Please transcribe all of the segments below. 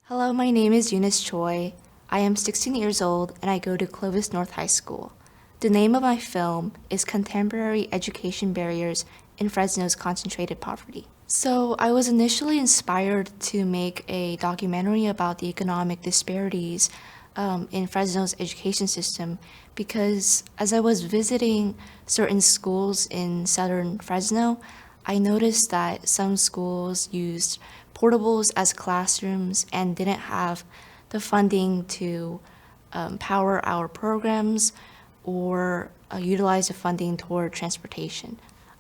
Hello, my name is Eunice Choi. I am 16 years old and I go to Clovis North High School. The name of my film is Contemporary Education Barriers in Fresno's Concentrated Poverty. So I was initially inspired to make a documentary about the economic disparities in Fresno's education system because as I was visiting certain schools in southern Fresno, I noticed that some schools used portables as classrooms and didn't have the funding to power our programs or utilize the funding toward transportation.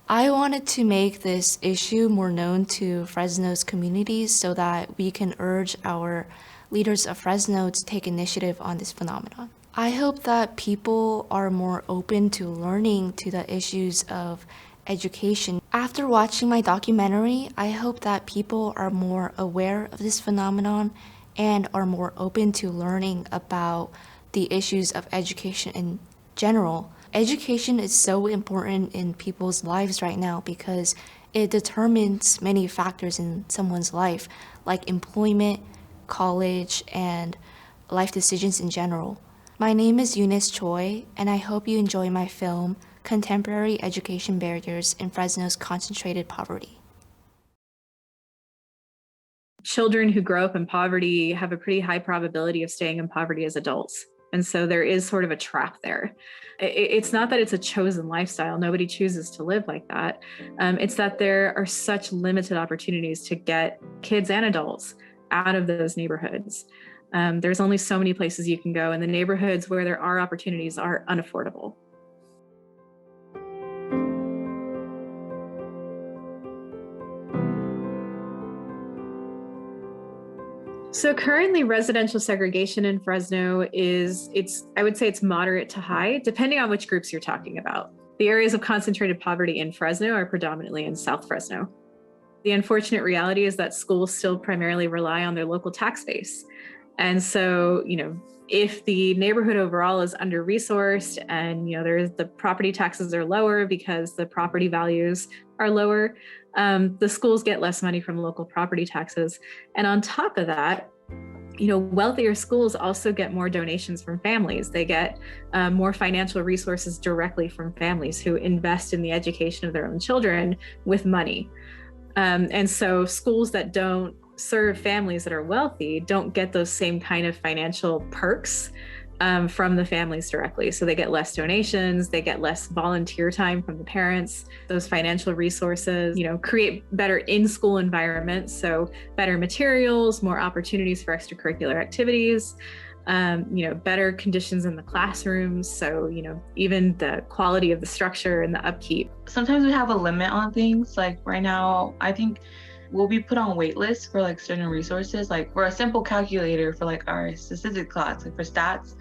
I wanted to make this issue more known to Fresno's communities so that we can urge our leaders of Fresno to take initiative on this phenomenon. I hope that people are more open to learning to the issues of education. After watching my documentary, I hope that people are more aware of this phenomenon and are more open to learning about the issues of education in general. Education is so important in people's lives right now because it determines many factors in someone's life, like employment, college, and life decisions in general. My name is Eunice Choi, and I hope you enjoy my film, Contemporary Education Barriers in Fresno's Concentrated Poverty. Children who grow up in poverty have a pretty high probability of staying in poverty as adults. And so there is sort of a trap there. It's not that it's a chosen lifestyle. Nobody chooses to live like that. It's that there are such limited opportunities to get kids and adults out of those neighborhoods. There's only so many places you can go, and the neighborhoods where there are opportunities are unaffordable. So currently residential segregation in Fresno I would say it's moderate to high, depending on which groups you're talking about. The areas of concentrated poverty in Fresno are predominantly in South Fresno. The unfortunate reality is that schools still primarily rely on their local tax base. And so, if the neighborhood overall is under-resourced and, the property taxes are lower because the property values are lower, the schools get less money from local property taxes. And on top of that, wealthier schools also get more donations from families. They get more financial resources directly from families who invest in the education of their own children with money. And so schools that don't serve families that are wealthy don't get those same kind of financial perks from the families directly. So they get less donations, they get less volunteer time from the parents. Those financial resources, create better in-school environments. So better materials, more opportunities for extracurricular activities, better conditions in the classrooms. So, even the quality of the structure and the upkeep. Sometimes we have a limit on things. Like right now, I think we'll be put on wait lists for like certain resources. Like for a simple calculator for like our statistics class, like for stats,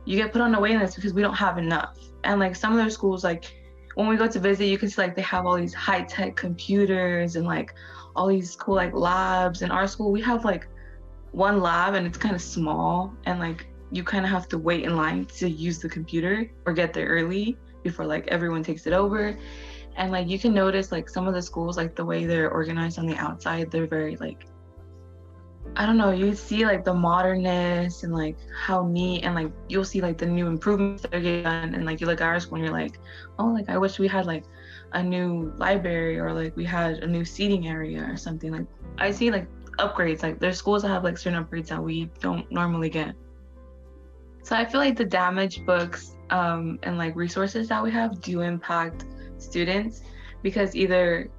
you get put on a wait list because we don't have enough. And like some of their schools, like when we go to visit, you can see like they have all these high-tech computers and like all these cool like labs. In our school, we have like one lab and it's kind of small, and like you kind of have to wait in line to use the computer or get there early before like everyone takes it over. And like you can notice like some of the schools, like the way they're organized on the outside, they're very like, I don't know, you see like the modernness and like how neat, and like you'll see like the new improvements that are getting done, and like you look at our school and you're like, oh, like I wish we had like a new library or like we had a new seating area or something. Like I see like upgrades, like there's schools that have like certain upgrades that we don't normally get. So I feel like the damaged books and like resources that we have do impact students, because either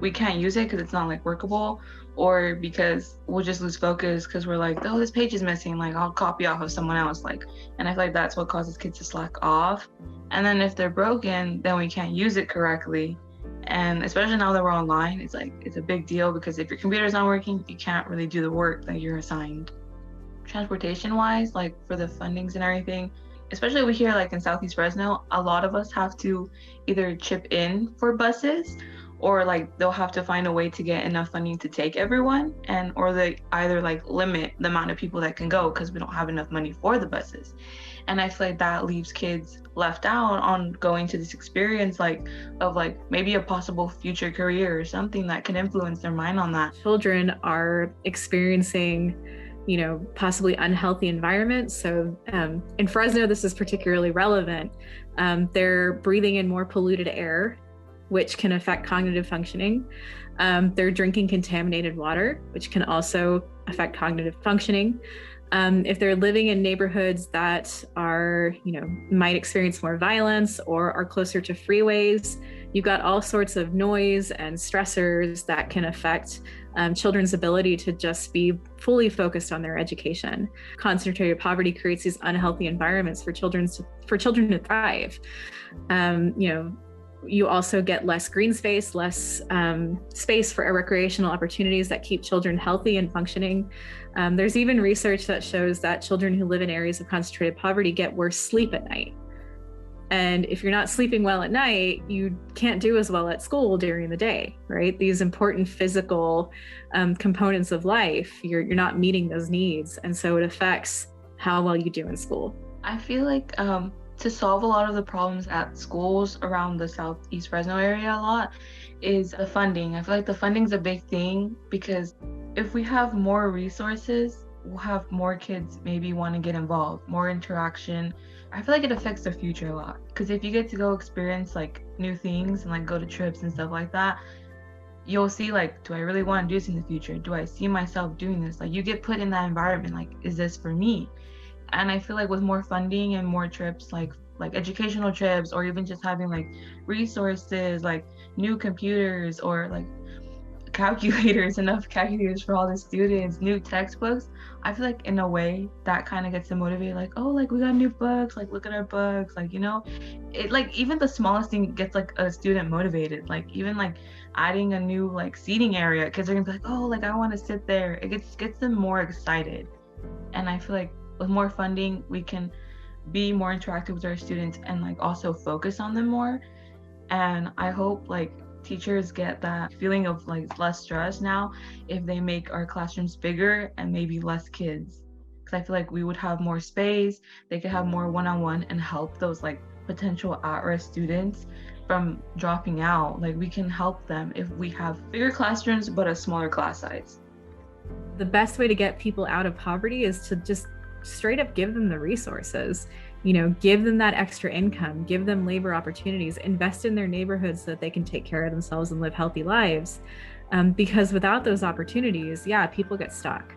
we can't use it because it's not like workable, or because we'll just lose focus because we're like, oh, this page is missing, like I'll copy off of someone else, like, and I feel like that's what causes kids to slack off. And then if they're broken, then we can't use it correctly. And especially now that we're online, it's a big deal, because if your computer's not working, you can't really do the work that you're assigned. Transportation wise, like for the fundings and everything, especially over here like in Southeast Fresno, a lot of us have to either chip in for buses, or like they'll have to find a way to get enough funding to take everyone, and or they either like limit the amount of people that can go because we don't have enough money for the buses. And I feel like that leaves kids left out on going to this experience like of like maybe a possible future career or something that can influence their mind on that. Children are experiencing, you know, possibly unhealthy environments. So in Fresno, this is particularly relevant. They're breathing in more polluted air, which can affect cognitive functioning. They're drinking contaminated water, which can also affect cognitive functioning. If they're living in neighborhoods that are, you know, might experience more violence or are closer to freeways, you've got all sorts of noise and stressors that can affect children's ability to just be fully focused on their education. Concentrated poverty creates these unhealthy environments for children to thrive. You know, you also get less green space, less space for recreational opportunities that keep children healthy and functioning. There's even research that shows that children who live in areas of concentrated poverty get worse sleep at night. And if you're not sleeping well at night, you can't do as well at school during the day, right? These important physical components of life, you're not meeting those needs. And so it affects how well you do in school. I feel like to solve a lot of the problems at schools around the Southeast Fresno area a lot is the funding. I feel like the funding's a big thing because if we have more resources, we'll have more kids maybe want to get involved, more interaction. I feel like it affects their future a lot because if you get to go experience like new things and like go to trips and stuff like that, you'll see like, do I really want to do this in the future? Do I see myself doing this? Like you get put in that environment, like, is this for me? And I feel like with more funding and more trips, like educational trips, or even just having like resources, like new computers or like calculators, enough calculators for all the students, new textbooks, I feel like in a way that kind of gets them motivated, like, oh, like we got new books, like look at our books, like, you know, it like even the smallest thing gets like a student motivated, like even like adding a new like seating area, because they're gonna be like, oh, like I want to sit there. It gets them more excited. And I feel like with more funding, we can be more interactive with our students and like also focus on them more. And I hope like teachers get that feeling of like less stress now if they make our classrooms bigger and maybe less kids, because I feel like we would have more space, they could have more one-on-one and help those like potential at-risk students from dropping out. Like we can help them if we have bigger classrooms but a smaller class size. The best way to get people out of poverty is to just straight up give them the resources, you know, give them that extra income, give them labor opportunities, invest in their neighborhoods so that they can take care of themselves and live healthy lives. Because without those opportunities, yeah, people get stuck.